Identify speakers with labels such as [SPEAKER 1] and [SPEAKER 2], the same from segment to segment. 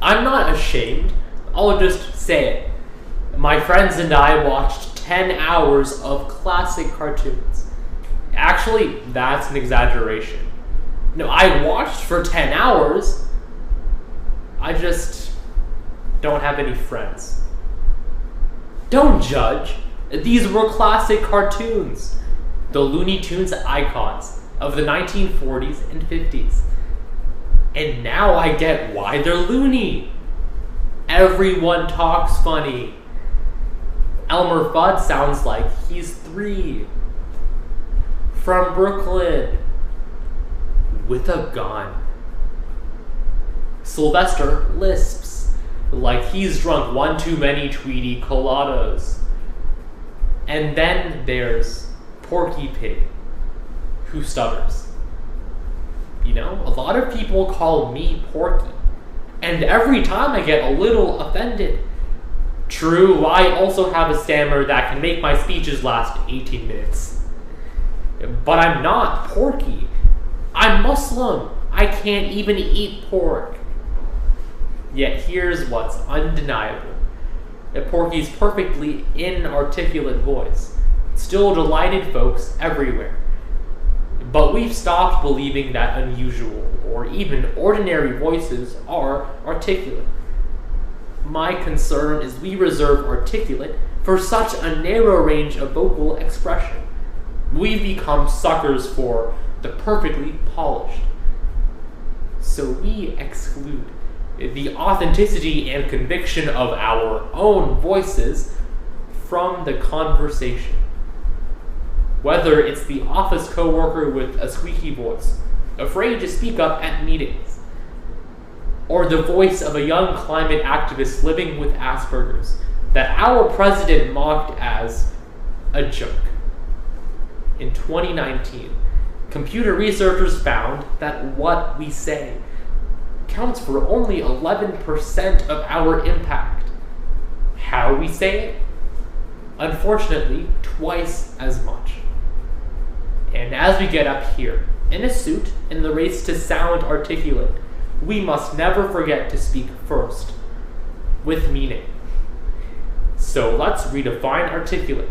[SPEAKER 1] I'm not ashamed. I'll just say it. My friends and I watched 10 hours of classic cartoons. Actually, that's an exaggeration. No, I watched for 10 hours. I just don't have any friends. Don't judge. These were classic cartoons. The Looney Tunes icons of the 1940s and 50s. And now I get why they're loony. Everyone talks funny. Elmer Fudd sounds like he's 3. From Brooklyn. With a gun. Sylvester lisps like he's drunk one too many Tweety coladas. And then there's Porky Pig, who stutters. You know, a lot of people call me Porky, and every time I get a little offended. True, I also have a stammer that can make my speeches last 18 minutes. But I'm not Porky. I'm Muslim. I can't even eat pork. Yet here's what's undeniable. Porky's perfectly inarticulate voice still delighted folks everywhere. But we've stopped believing that unusual or even ordinary voices are articulate. My concern is we reserve articulate for such a narrow range of vocal expression. We've become suckers for the perfectly polished. So we exclude the authenticity and conviction of our own voices from the conversation. Whether it's the office coworker with a squeaky voice, afraid to speak up at meetings, or the voice of a young climate activist living with Asperger's that our president mocked as a joke. In 2019, computer researchers found that what we say counts for only 11% of our impact. How we say it? Unfortunately, twice as much. And as we get up here, in a suit, in the race to sound articulate, we must never forget to speak first, with meaning. So let's redefine articulate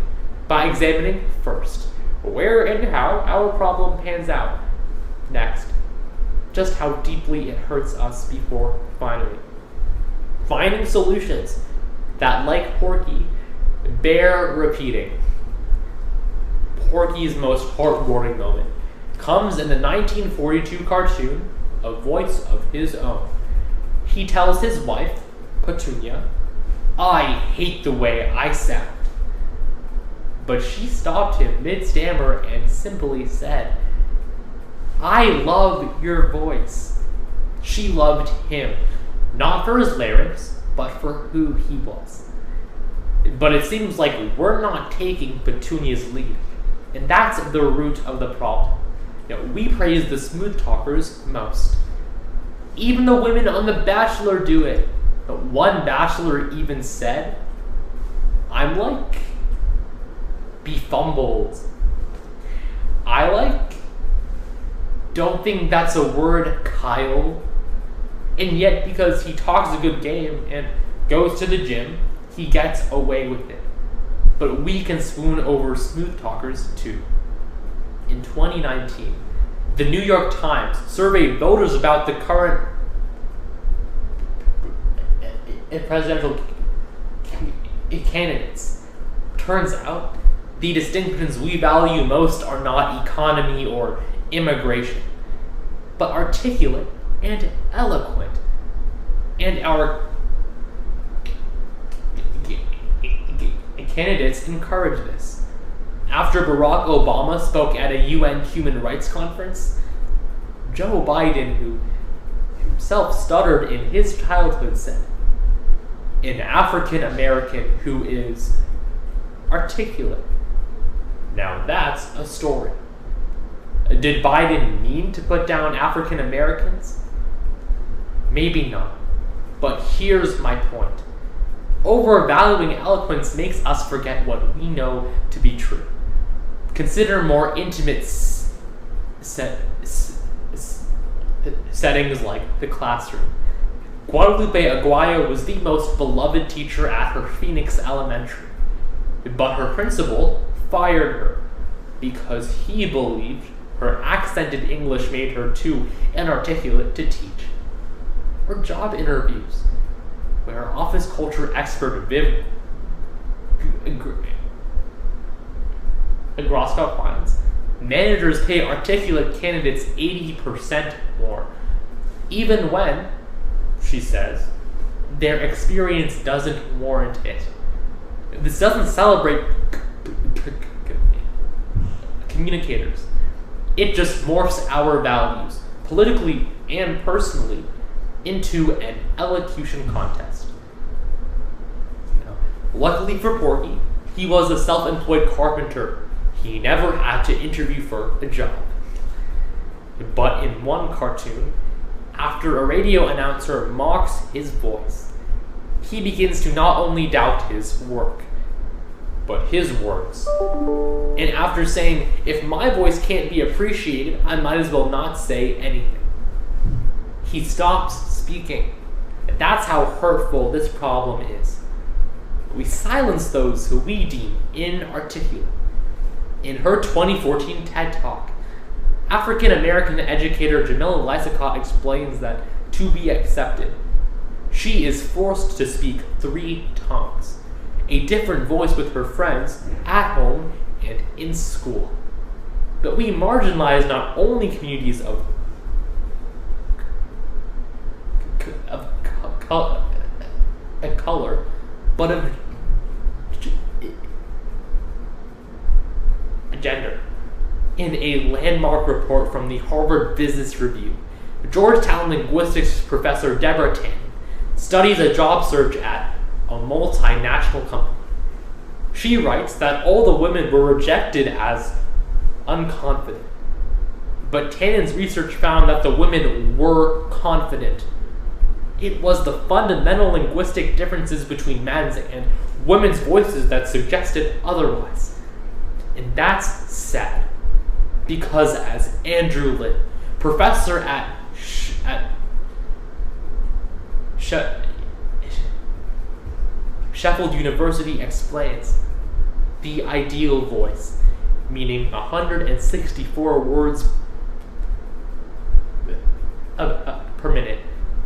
[SPEAKER 1] by examining first, where and how our problem pans out. Next, just how deeply it hurts us before finally finding solutions that, like Porky, bear repeating. Porky's most heartwarming moment comes in the 1942 cartoon, A Voice of His Own. He tells his wife, Petunia, "I hate the way I sound." But she stopped him mid-stammer and simply said, "I love your voice." She loved him, not for his larynx, but for who he was. But it seems like we're not taking Petunia's lead, and that's the root of the problem. We praise the smooth talkers most. Even the women on The Bachelor do it. But one bachelor even said, "I'm like befumbled." I don't think that's a word, Kyle. And yet, because he talks a good game and goes to the gym, he gets away with it. But we can swoon over smooth talkers too. In 2019, the New York Times surveyed voters about the current presidential candidates. Turns out, the distinctions we value most are not economy or immigration, but articulate and eloquent. And our candidates encourage this. After Barack Obama spoke at a UN human rights conference, Joe Biden, who himself stuttered in his childhood, said, "An African American who is articulate." Now that's a story. Did Biden mean to put down African Americans? Maybe not. But here's my point. Overvaluing eloquence makes us forget what we know to be true. Consider more intimate settings like the classroom. Guadalupe Aguayo was the most beloved teacher at her Phoenix Elementary, but her principal fired her because he believed her accented English made her too inarticulate to teach. Or job interviews, where office culture expert Viv Groskop finds managers pay articulate candidates 80% more, even when, she says, their experience doesn't warrant it. This doesn't celebrate communicators. It just morphs our values, politically and personally, into an elocution contest. Luckily for Porky, he was a self-employed carpenter. He never had to interview for a job. But in one cartoon, after a radio announcer mocks his voice, he begins to not only doubt his work, but his words. And after saying, if my voice can't be appreciated, I might as well not say anything, he stops speaking. And that's how hurtful this problem is. We silence those who we deem inarticulate. In her 2014 TED Talk, African-American educator Jamila Lysacott explains that to be accepted, she is forced to speak 3 tongues, a different voice with her friends, at home, and in school. But we marginalize not only communities of color, but of gender. In a landmark report from the Harvard Business Review, Georgetown linguistics professor Deborah Tan studies a job search at a multinational company. She writes that all the women were rejected as unconfident, but Tannen's research found that the women were confident. It was the fundamental linguistic differences between men's and women's voices that suggested otherwise. And that's sad, because as Andrew Litt, professor at Sheffield University, explains, the ideal voice, meaning 164 words per minute,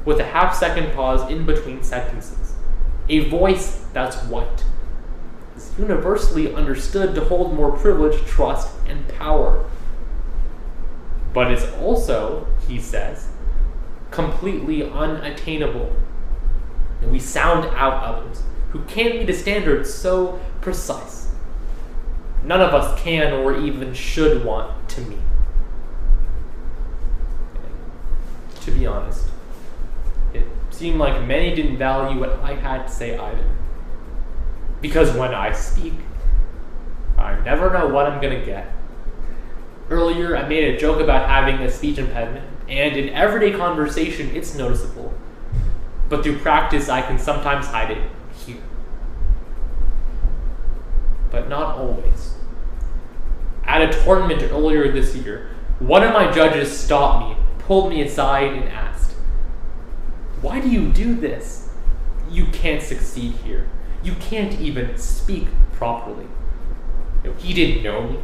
[SPEAKER 1] with a half-second pause in between sentences. A voice that's white is universally understood to hold more privilege, trust, and power. But it's also, he says, completely unattainable. And we sound out others who can't meet a standard so precise. None of us can or even should want to meet. To be honest, it seemed like many didn't value what I had to say either. Because when I speak, I never know what I'm gonna get. Earlier, I made a joke about having a speech impediment, and in everyday conversation, it's noticeable. But through practice, I can sometimes hide it here. But not always. At a tournament earlier this year, one of my judges stopped me, pulled me aside, and asked, "Why do you do this? You can't succeed here. You can't even speak properly." He didn't know me,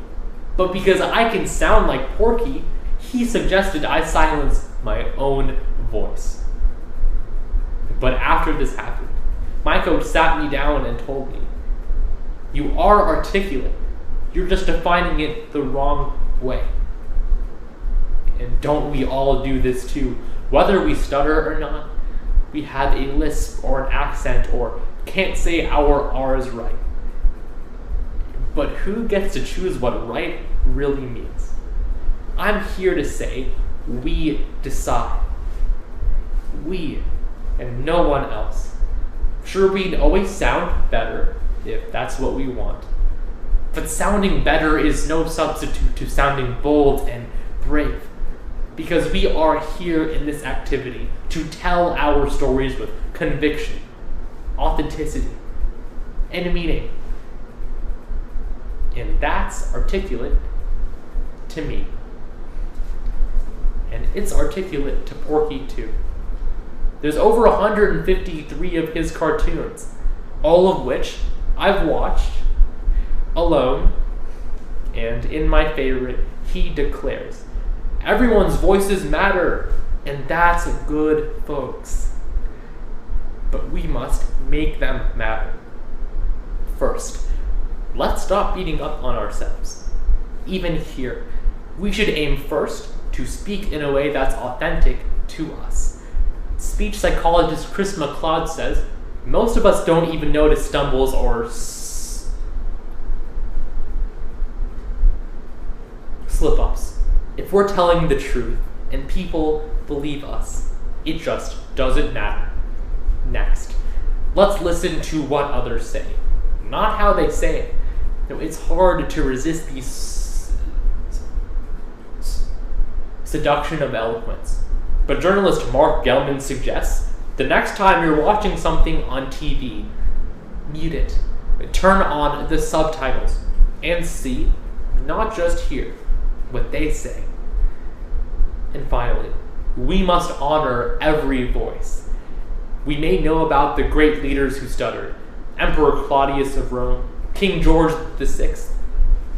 [SPEAKER 1] but because I can sound like Porky, he suggested I silence my own voice. But after this happened, my coach sat me down and told me, "You are articulate. You're just defining it the wrong way." And don't we all do this too? Whether we stutter or not, we have a lisp or an accent or can't say our R's right. But who gets to choose what right really means? I'm here to say we decide. We and no one else. Sure, we'd always sound better if that's what we want. But sounding better is no substitute to sounding bold and brave. Because we are here in this activity to tell our stories with conviction, authenticity, and meaning. And that's articulate to me. And it's articulate to Porky too. There's over 153 of his cartoons, all of which I've watched alone, and in my favorite, he declares, "Everyone's voices matter, and that's good, folks. But we must make them matter. First, let's stop beating up on ourselves. Even here, we should aim first to speak in a way that's authentic to us. Speech psychologist Chris McLeod says, most of us don't even notice stumbles or slip-ups. If we're telling the truth and people believe us, it just doesn't matter. Next, let's listen to what others say, not how they say it. It's hard to resist the seduction of eloquence. But journalist Mark Gelman suggests the next time you're watching something on TV, mute it, turn on the subtitles, and see, not just hear, what they say. And finally, we must honor every voice. We may know about the great leaders who stuttered, Emperor Claudius of Rome, King George VI,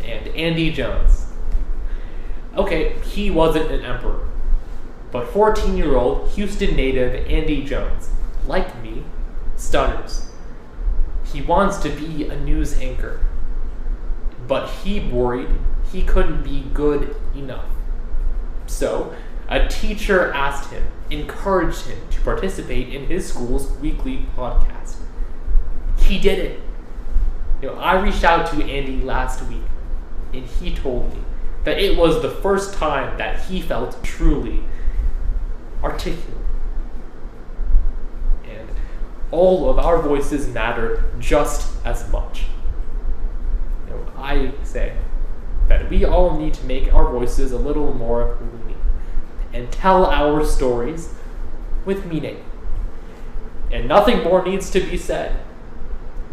[SPEAKER 1] and Andy Jones. Okay, he wasn't an emperor, but 14-year-old Houston native Andy Jones, like me, stutters. He wants to be a news anchor, but he worried he couldn't be good enough. So, a teacher asked him, encouraged him to participate in his school's weekly podcast. He did it. I reached out to Andy last week, and he told me that it was the first time that he felt truly articulate. And all of our voices matter just as much. I say that we all need to make our voices a little more unique and tell our stories with meaning. And nothing more needs to be said.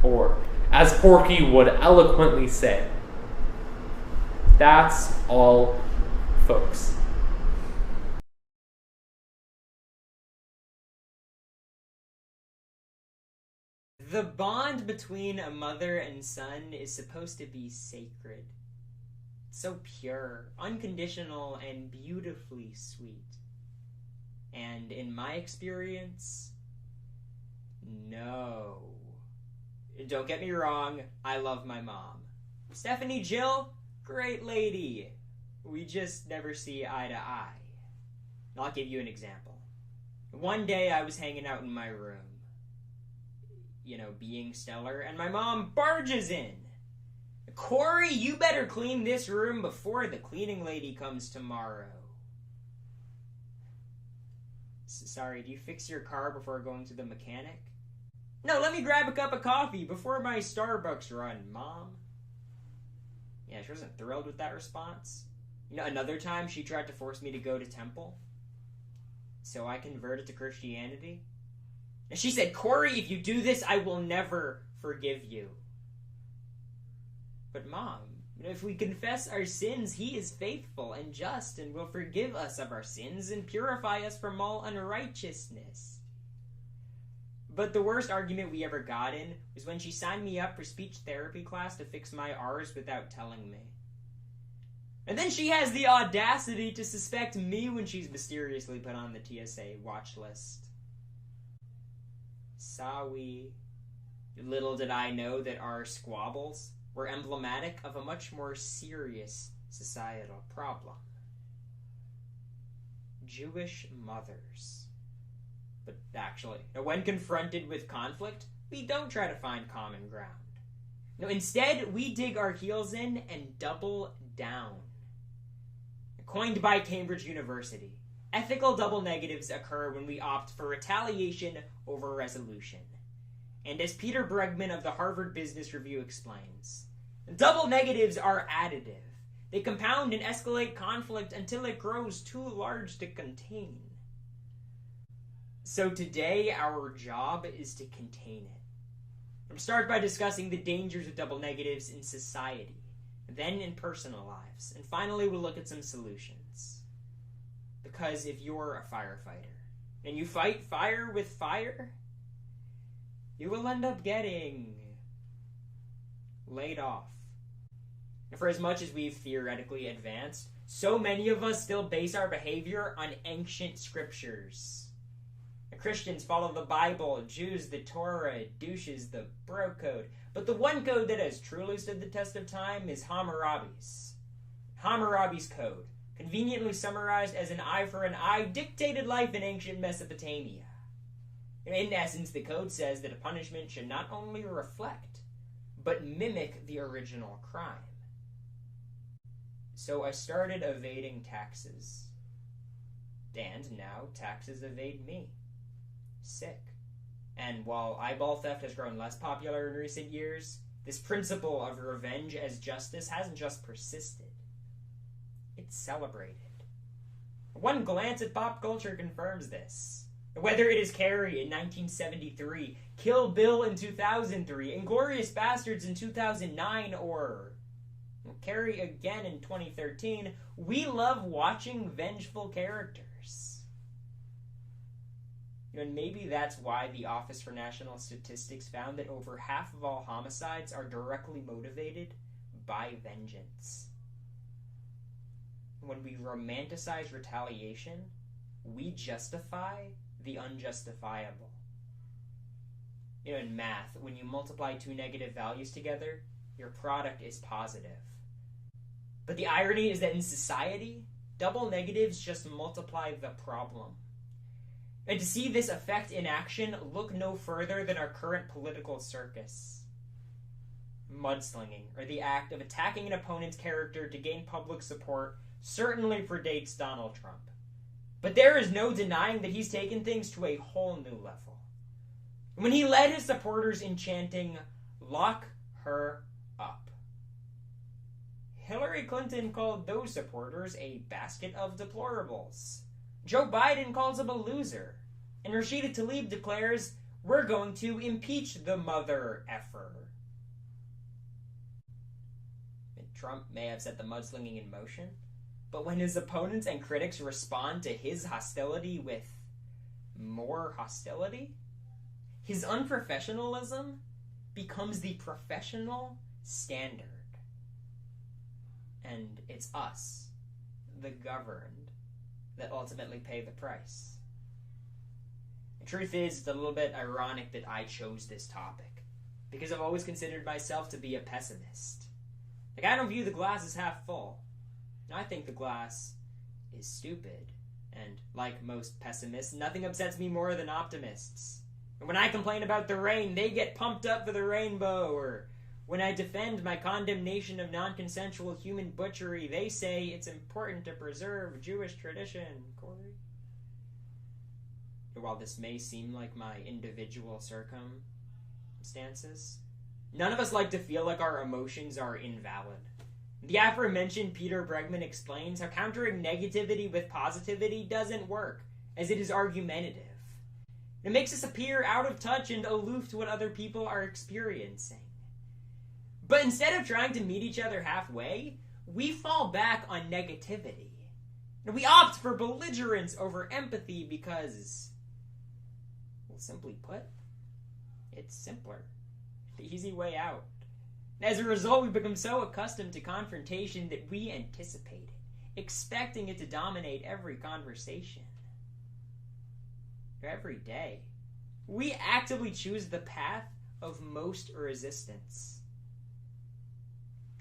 [SPEAKER 1] Or, as Porky would eloquently say, that's all, folks.
[SPEAKER 2] The bond between a mother and son is supposed to be sacred. So pure, unconditional, and beautifully sweet. And in my experience, no. Don't get me wrong, I love my mom. Stephanie Jill, great lady. We just never see eye to eye. I'll give you an example. One day I was hanging out in my room, being stellar, and my mom barges in. Cory, you better clean this room before the cleaning lady comes tomorrow. Sorry, do you fix your car before going to the mechanic? No, let me grab a cup of coffee before my Starbucks run, Mom. Yeah, she wasn't thrilled with that response. Another time she tried to force me to go to temple, so I converted to Christianity. And she said, Cory, if you do this, I will never forgive you. But Mom, if we confess our sins, he is faithful and just and will forgive us of our sins and purify us from all unrighteousness. But the worst argument we ever got in was when she signed me up for speech therapy class to fix my R's without telling me. And then she has the audacity to suspect me when she's mysteriously put on the TSA watch list. Sorry. Little did I know that our squabbles were emblematic of a much more serious societal problem. Jewish mothers. But actually, when confronted with conflict, we don't try to find common ground. No, instead, we dig our heels in and double down. Coined by Cambridge University, ethical double negatives occur when we opt for retaliation over resolution. And as Peter Bregman of the Harvard Business Review explains, double negatives are additive. They compound and escalate conflict until it grows too large to contain. So today, our job is to contain it. We'll start by discussing the dangers of double negatives in society, then in personal lives, and finally we'll look at some solutions. Because if you're a firefighter, and you fight fire with fire, you will end up getting laid off. For as much as we've theoretically advanced, so many of us still base our behavior on ancient scriptures. Christians follow the Bible, Jews the Torah, douches the bro code. But the one code that has truly stood the test of time is Hammurabi's. Hammurabi's code, conveniently summarized as an eye for an eye, dictated life in ancient Mesopotamia. In essence, the code says that a punishment should not only reflect, but mimic the original crime. So I started evading taxes. And now taxes evade me. Sick. And while eyeball theft has grown less popular in recent years, this principle of revenge as justice hasn't just persisted. It's celebrated. One glance at pop culture confirms this. Whether it is Carrie in 1973, Kill Bill in 2003, Inglourious Bastards in 2009, or Carrie again in 2013, we love watching vengeful characters. And maybe that's why the Office for National Statistics found that over half of all homicides are directly motivated by vengeance. When we romanticize retaliation, we justify the unjustifiable. In math, when you multiply two negative values together, your product is positive. But the irony is that in society, double negatives just multiply the problem. And to see this effect in action, look no further than our current political circus. Mudslinging, or the act of attacking an opponent's character to gain public support, certainly predates Donald Trump. But there is no denying that he's taken things to a whole new level. When he led his supporters in chanting, "Lock her up." Hillary Clinton called those supporters a basket of deplorables. Joe Biden calls him a loser. And Rashida Tlaib declares, "We're going to impeach the mother effer." And Trump may have set the mudslinging in motion, but when his opponents and critics respond to his hostility with more hostility, his unprofessionalism becomes the professional standard. And it's us, the governed, that ultimately pay the price. The truth is, it's a little bit ironic that I chose this topic, because I've always considered myself to be a pessimist. I don't view the glass as half full. I think the glass is stupid, and like most pessimists, nothing upsets me more than optimists. And when I complain about the rain, they get pumped up for the rainbow, or when I defend my condemnation of non-consensual human butchery, they say it's important to preserve Jewish tradition, Cory. While this may seem like my individual circumstances, none of us like to feel like our emotions are invalid. The aforementioned Peter Bregman explains how countering negativity with positivity doesn't work, as it is argumentative. It makes us appear out of touch and aloof to what other people are experiencing. But instead of trying to meet each other halfway, we fall back on negativity. And we opt for belligerence over empathy because, well, simply put, it's simpler. The easy way out. And as a result, we become so accustomed to confrontation that we anticipate it, expecting it to dominate every conversation. Every day. We actively choose the path of most resistance.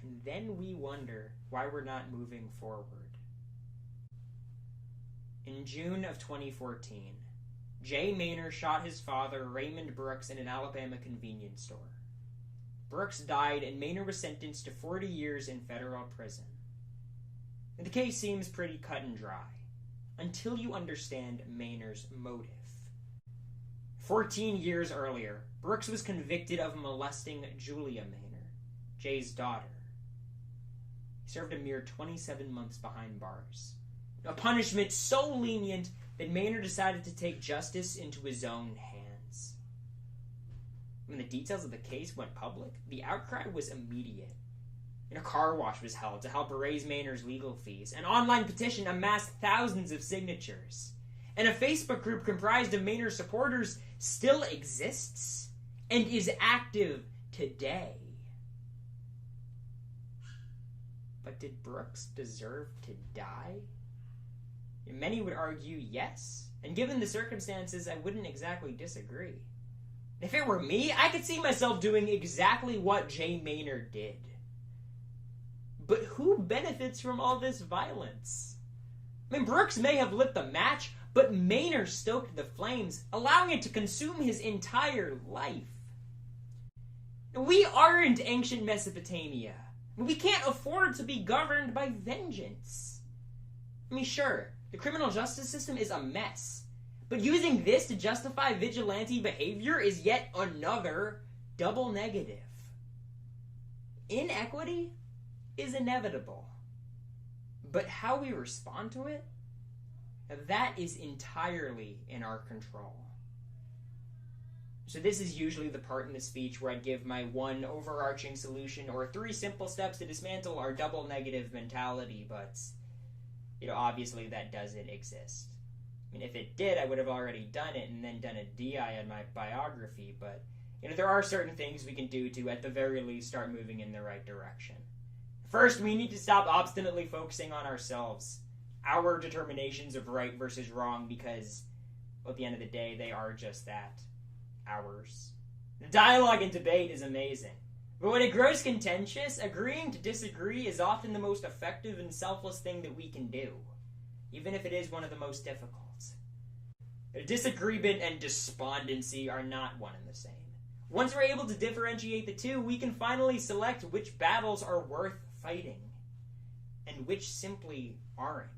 [SPEAKER 2] And then we wonder why we're not moving forward. In June of 2014, Jay Maynor shot his father, Raymond Brooks, in an Alabama convenience store. Brooks died, and Maynor was sentenced to 40 years in federal prison. And the case seems pretty cut and dry, until you understand Maynor's motive. 14 years earlier, Brooks was convicted of molesting Julia Maynor, Jay's daughter. He served a mere 27 months behind bars. A punishment so lenient that Maynor decided to take justice into his own hands. When the details of the case went public, the outcry was immediate. A car wash was held to help raise Maynor's legal fees. An online petition amassed thousands of signatures. and a Facebook group comprised of Maynard supporters still exists and is active today. But did Brooks deserve to die? Many would argue yes, and given the circumstances, I wouldn't exactly disagree. If it were me, I could see myself doing exactly what Jay Maynard did. But who benefits from all this violence? I mean, Brooks may have lit the match, but Maynard stoked the flames, allowing it to consume his entire life. We aren't ancient Mesopotamia. We can't afford to be governed by vengeance. I mean, sure, the criminal justice system is a mess, but using this to justify vigilante behavior is yet another double negative. Inequity is inevitable, but how we respond to it, that is entirely in our control. So this is usually the part in the speech where I give my one overarching solution or 3 simple steps to dismantle our double negative mentality, but, obviously that doesn't exist. I mean, if it did, I would have already done it and then done a DI on my biography, but, there are certain things we can do to, at the very least, start moving in the right direction. First, we need to stop obstinately focusing on ourselves, our determinations of right versus wrong, because, at the end of the day, they are just that. Ours. The dialogue and debate is amazing. But when it grows contentious, agreeing to disagree is often the most effective and selfless thing that we can do, even if it is one of the most difficult. Disagreement and despondency are not one and the same. Once we're able to differentiate the two, we can finally select which battles are worth fighting, and which simply aren't.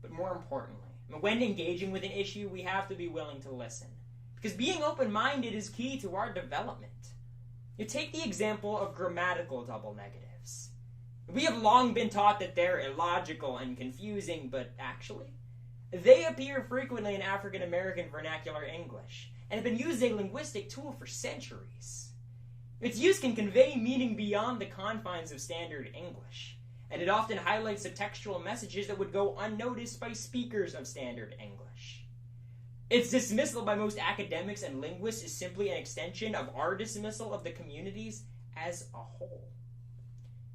[SPEAKER 2] But more importantly, when engaging with an issue, we have to be willing to listen. Because being open-minded is key to our development. You take the example of grammatical double negatives. We have long been taught that they're illogical and confusing, but actually, they appear frequently in African American vernacular English, and have been used as a linguistic tool for centuries. Its use can convey meaning beyond the confines of standard English, and it often highlights subtextual messages that would go unnoticed by speakers of standard English. Its dismissal by most academics and linguists is simply an extension of our dismissal of the communities as a whole.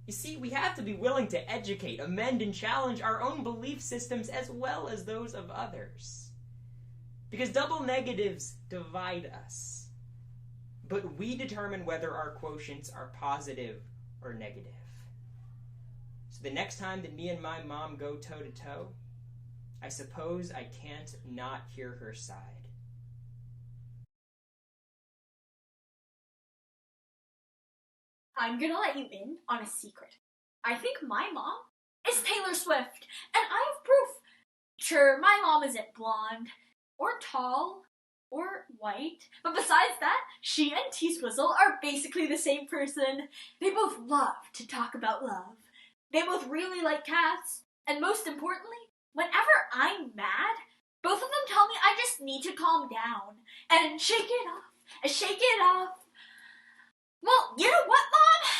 [SPEAKER 2] You see, we have to be willing to educate, amend, and challenge our own belief systems as well as those of others. Because double negatives divide us. But we determine whether our quotients are positive or negative. So the next time that me and my mom go toe-to-toe, I suppose I can't not hear her side.
[SPEAKER 3] I'm gonna let you in on a secret. I think my mom is Taylor Swift, and I have proof. Sure, my mom isn't blonde, or tall, or white, but besides that, she and T-Swizzle are basically the same person. They both love to talk about love. They both really like cats, and most importantly, whenever I'm mad, both of them tell me I just need to calm down and shake it off and shake it off. Well, you know what, Mom?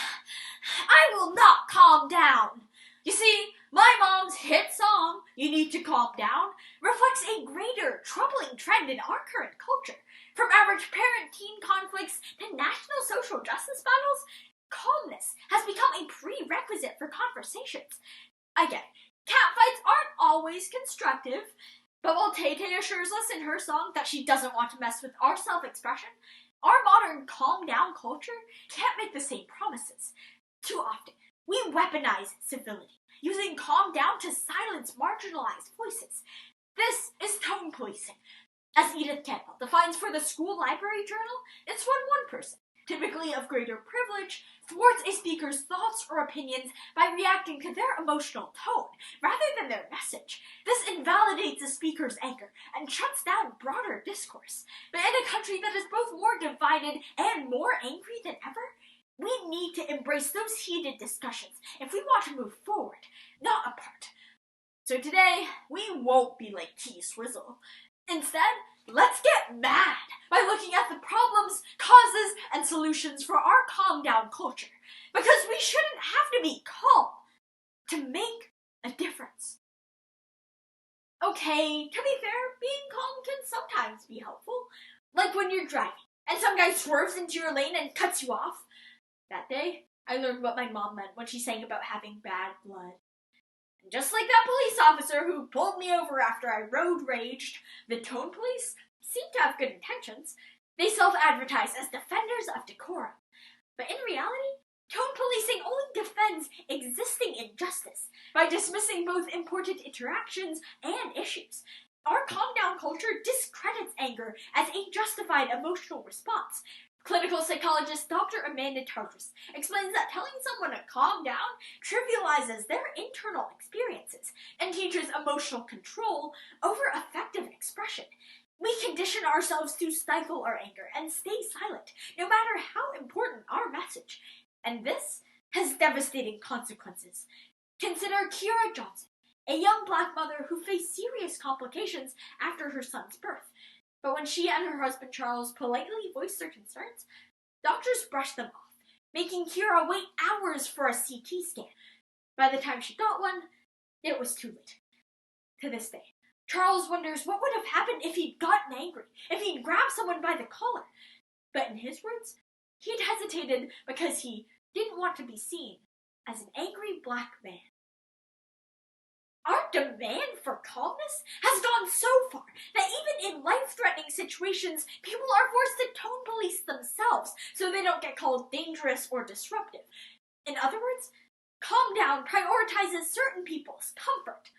[SPEAKER 3] I will not calm down. You see, my mom's hit song, You Need to Calm Down, reflects a greater, troubling trend in our current culture. From average parent-teen conflicts to national social justice battles, calmness has become a prerequisite for conversations. I get it. Catfights aren't always constructive, but while Tay-Tay assures us in her song that she doesn't want to mess with our self-expression, our modern calm-down culture can't make the same promises. Too often, we weaponize civility, using calm down to silence marginalized voices. This is tone policing. As Edith Campbell defines for the School Library Journal, it's when one person, typically of greater privilege, thwarts a speaker's thoughts or opinions by reacting to their emotional tone rather than their message. This invalidates the speaker's anger and shuts down broader discourse. But in a country that is both more divided and more angry than ever, we need to embrace those heated discussions if we want to move forward, not apart. So today, we won't be like T-Swizzle. Instead, let's get mad by looking at the problems, causes, and solutions for our calm-down culture. Because we shouldn't have to be calm to make a difference. Okay, to be fair, being calm can sometimes be helpful. Like when you're driving, and some guy swerves into your lane and cuts you off. That day, I learned what my mom meant when she sang about having bad blood. And just like that police officer who pulled me over after I road raged, the tone police seem to have good intentions. They self-advertise as defenders of decorum. But in reality, tone policing only defends existing injustice by dismissing both important interactions and issues. Our calm-down culture discredits anger as a justified emotional response. Clinical psychologist Dr. Amanda Tartris explains that telling someone to calm down trivializes their internal experiences and teaches emotional control over effective expression. We condition ourselves to stifle our anger and stay silent, no matter how important our message. And this has devastating consequences. Consider Kira Johnson, a young black mother who faced serious complications after her son's birth. But when she and her husband Charles politely voiced their concerns, doctors brushed them off, making Kira wait hours for a CT scan. By the time she got one, it was too late. To this day, Charles wonders what would have happened if he'd gotten angry, if he'd grabbed someone by the collar. But in his words, he'd hesitated because he didn't want to be seen as an angry black man. Our demand for calmness has gone so far that even in life-threatening situations, people are forced to tone police themselves so they don't get called dangerous or disruptive. In other words, calm down prioritizes certain people's comfort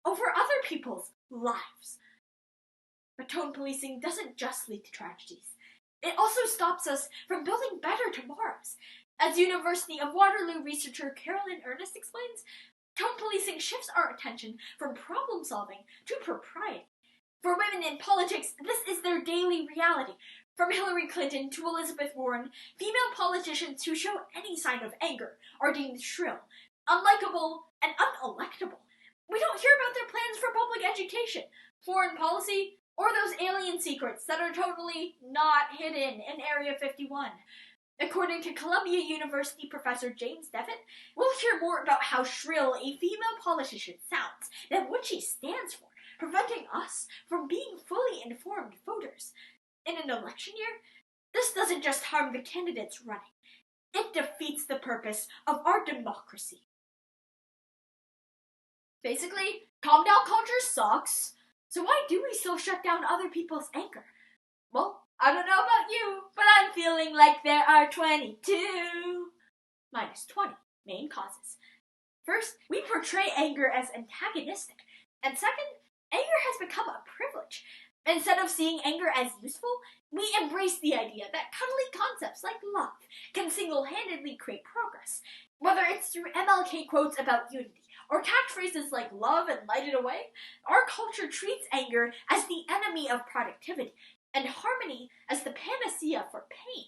[SPEAKER 3] over other people's lives. But tone policing doesn't just lead to tragedies. It also stops us from building better tomorrows. As University of Waterloo researcher Carolyn Ernest explains, tone policing shifts our attention from problem solving to propriety. For women in politics, this is their daily reality. From Hillary Clinton to Elizabeth Warren, female politicians who show any sign of anger are deemed shrill, unlikable, and unelectable. We don't hear about their plans for public education, foreign policy, or those alien secrets that are totally not hidden in Area 51. According to Columbia University professor James Devitt, we'll hear more about how shrill a female politician sounds than what she stands for, preventing us from being fully informed voters. In an election year, this doesn't just harm the candidates running. It defeats the purpose of our democracy. Basically, calm down culture sucks, so why do we still shut down other people's anger? Well, I don't know about you, but I'm feeling like there are 22 minus 20 main causes. First, we portray anger as antagonistic. And second, anger has become a privilege. Instead of seeing anger as useful, we embrace the idea that cuddly concepts like love can single-handedly create progress. Whether it's through MLK quotes about unity, or catchphrases like love and light it away, our culture treats anger as the enemy of productivity, and harmony as the panacea for pain.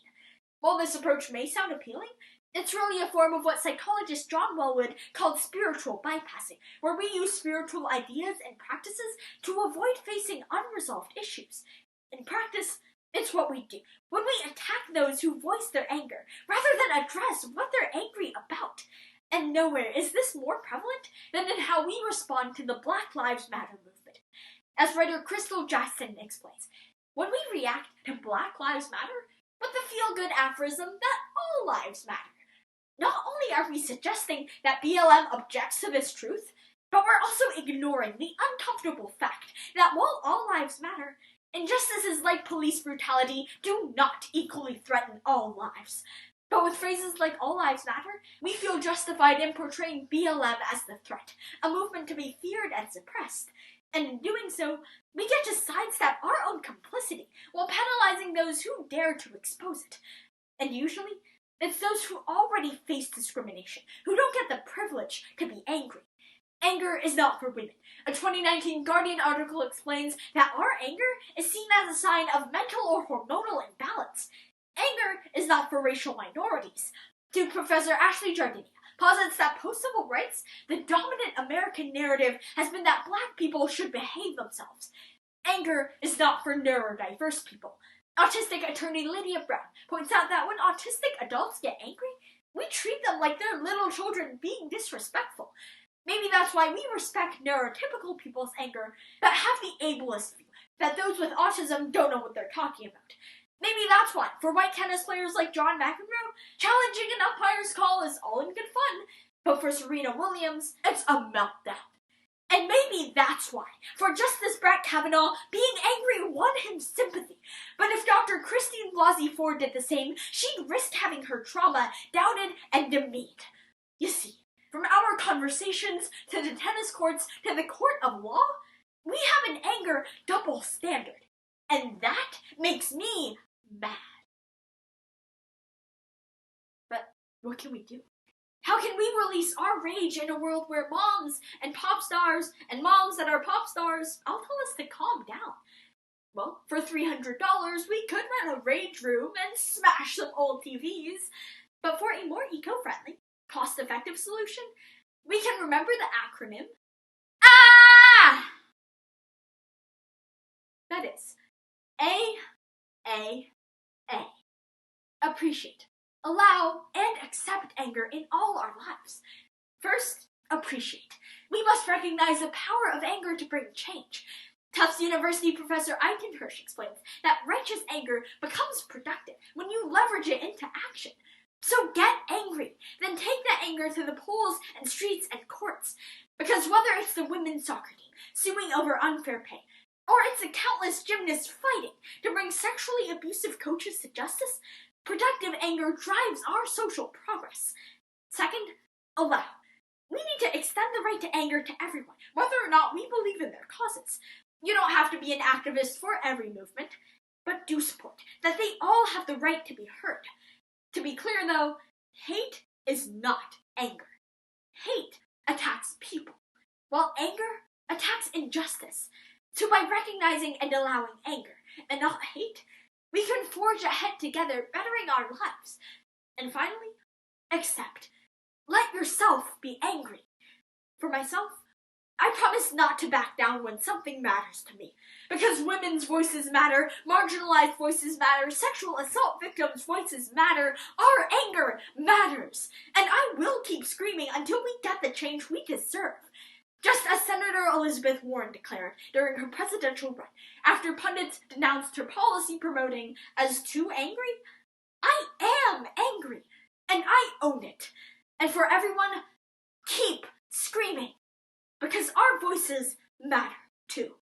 [SPEAKER 3] While this approach may sound appealing, it's really a form of what psychologist John Wellwood called spiritual bypassing, where we use spiritual ideas and practices to avoid facing unresolved issues. In practice, it's what we do when we attack those who voice their anger, rather than address what they're angry about. And nowhere is this more prevalent than in how we respond to the Black Lives Matter movement. As writer Crystal Jackson explains, when we react to Black Lives Matter with the feel-good aphorism that all lives matter, not only are we suggesting that BLM objects to this truth, but we're also ignoring the uncomfortable fact that while all lives matter, injustices like police brutality do not equally threaten all lives. But with phrases like all lives matter, we feel justified in portraying BLM as the threat, a movement to be feared and suppressed. And in doing so, we get to sidestep our own complicity while penalizing those who dare to expose it. And usually, it's those who already face discrimination, who don't get the privilege to be angry. Anger is not for women. A 2019 Guardian article explains that our anger is seen as a sign of mental or hormonal imbalance. Anger is not for racial minorities. To Professor Ashley Jardinia, posits that post-civil rights, the dominant American narrative has been that black people should behave themselves. Anger is not for neurodiverse people. Autistic attorney Lydia Brown points out that when autistic adults get angry, we treat them like they're little children being disrespectful. Maybe that's why we respect neurotypical people's anger, but have the ableist view that those with autism don't know what they're talking about. Maybe that's why, for white tennis players like John McEnroe, challenging an umpire's call is all in good fun, but for Serena Williams, it's a meltdown. And maybe that's why, for Justice Brett Kavanaugh, being angry won him sympathy. But if Dr. Christine Blasey Ford did the same, she'd risk having her trauma doubted and demeaned. You see, from our conversations to the tennis courts to the court of law, we have an anger double standard. And that makes me mad. But what can we do? How can we release our rage in a world where moms and pop stars and moms that are pop stars all tell us to calm down? Well, for $300, we could rent a rage room and smash some old TVs. But for a more eco-friendly, cost-effective solution, we can remember the acronym AAAH! That is A-A-A. Appreciate, allow, and accept anger in all our lives. First, appreciate. We must recognize the power of anger to bring change. Tufts University professor Eichenhirsch explains that righteous anger becomes productive when you leverage it into action. So get angry, then take that anger to the polls and streets and courts. Because whether it's the women's soccer team suing over unfair pay, or it's the countless gymnasts fighting to bring sexually abusive coaches to justice, productive anger drives our social progress. Second, allow. We need to extend the right to anger to everyone, whether or not we believe in their causes. You don't have to be an activist for every movement, but do support that they all have the right to be heard. To be clear though, hate is not anger. Hate attacks people, while anger attacks injustice. So by recognizing and allowing anger, and not hate, we can forge ahead together, bettering our lives. And finally, accept. Let yourself be angry. For myself, I promise not to back down when something matters to me. Because women's voices matter, marginalized voices matter, sexual assault victims' voices matter, our anger matters. And I will keep screaming until we get the change we deserve. Just as Senator Elizabeth Warren declared during her presidential run, after pundits denounced her policy promoting as too angry, I am angry, and I own it. And for everyone, keep screaming, because our voices matter too.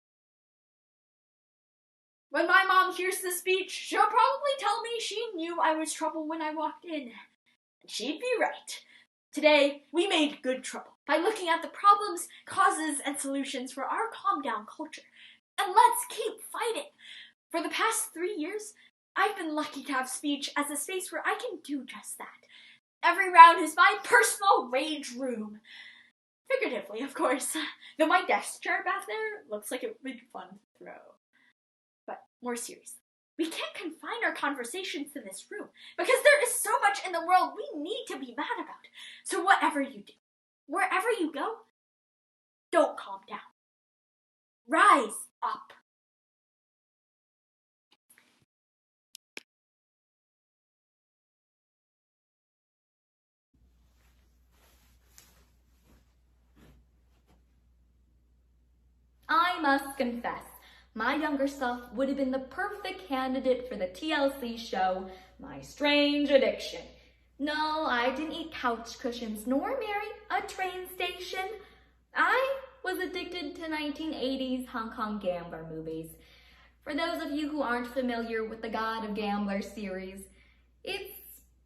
[SPEAKER 3] When my mom hears this speech, she'll probably tell me she knew I was trouble when I walked in. And she'd be right. Today, we made good trouble by looking at the problems, causes, and solutions for our calm-down culture. And let's keep fighting. For the past 3 years, I've been lucky to have speech as a space where I can do just that. Every round is my personal rage room. Figuratively, of course. Though my desk chair back there looks like it would be fun to throw. But more seriously, we can't confine our conversations to this room because there is so much in the world we need to be mad about. So whatever you do, wherever you go, don't calm down. Rise up.
[SPEAKER 4] I must confess, my younger self would have been the perfect candidate for the TLC show, My Strange Addiction. No, I didn't eat couch cushions nor marry a train station. I was addicted to 1980s Hong Kong gambler movies. For those of you who aren't familiar with the God of Gamblers series, it's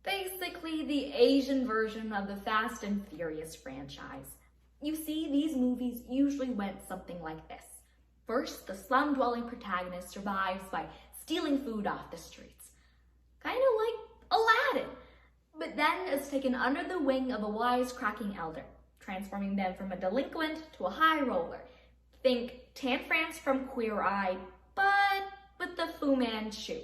[SPEAKER 4] basically the Asian version of the Fast and Furious franchise. You see, these movies usually went something like this. First, the slum-dwelling protagonist survives by stealing food off the streets. Kind of like Aladdin. But then is taken under the wing of a wisecracking elder, transforming them from a delinquent to a high roller. Think Tan France from Queer Eye, but with the Fu Manchu.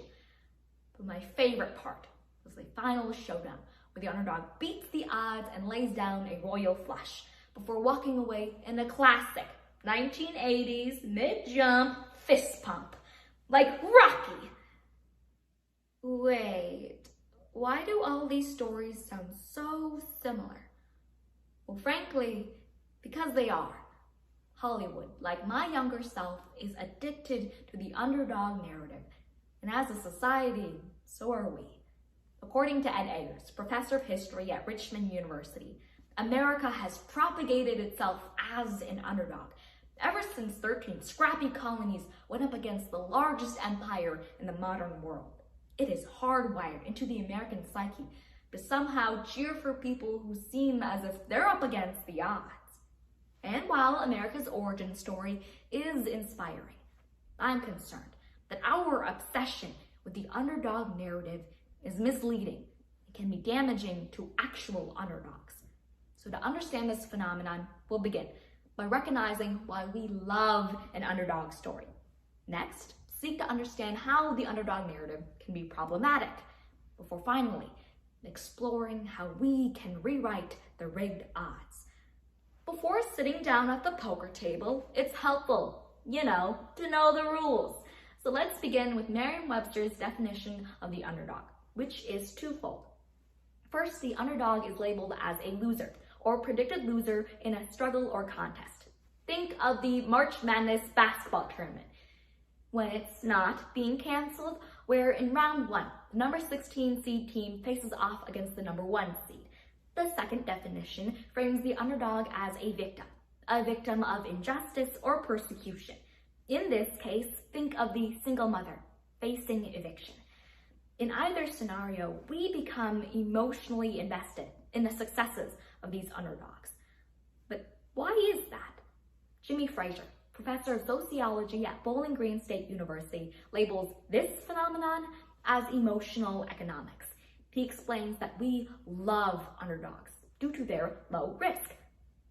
[SPEAKER 4] But my favorite part was the final showdown, where the underdog beats the odds and lays down a royal flush, before walking away in a classic 1980s mid-jump fist pump, like Rocky. Wait, why do all these stories sound so similar? Well, frankly, Because they are. Hollywood, like my younger self, is addicted to the underdog narrative. And as a society, so are we. According to Ed Ayers, professor of history at Richmond University, America has propagated itself as an underdog. Ever since 13 scrappy colonies went up against the largest empire in the modern world, it is hardwired into the American psyche to somehow cheer for people who seem as if they're up against the odds. And while America's origin story is inspiring, I'm concerned that our obsession with the underdog narrative is misleading and can be damaging to actual underdogs. So to understand this phenomenon, we'll begin by recognizing why we love an underdog story. Next, seek to understand how the underdog narrative can be problematic, before finally exploring how we can rewrite the rigged odds. Before sitting down at the poker table, it's helpful, to know the rules. So let's begin with Merriam-Webster's definition of the underdog, which is twofold. First, the underdog is labeled as a loser, or predicted loser in a struggle or contest. Think of the March Madness basketball tournament, when it's not being canceled, where in round 1, the number 16 seed team faces off against the number 1 seed. The second definition frames the underdog as a victim of injustice or persecution. In this case, think of the single mother facing eviction. In either scenario, we become emotionally invested in the successes of these underdogs. But why is that? Jimmy Frazier, professor of sociology at Bowling Green State University, labels this phenomenon as emotional economics. He explains that we love underdogs due to their low risk.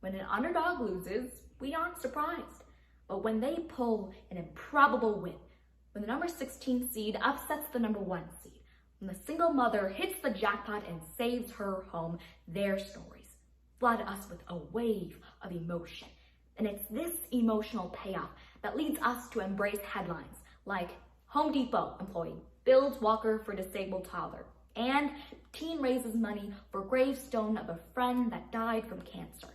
[SPEAKER 4] When an underdog loses, we aren't surprised. But when they pull an improbable win, when the number 16 seed upsets the number 1 seed, when the single mother hits the jackpot and saves her home, their stories flood us with a wave of emotion. And it's this emotional payoff that leads us to embrace headlines like Home Depot employee builds walker for disabled toddler, and teen raises money for gravestone of a friend that died from cancer.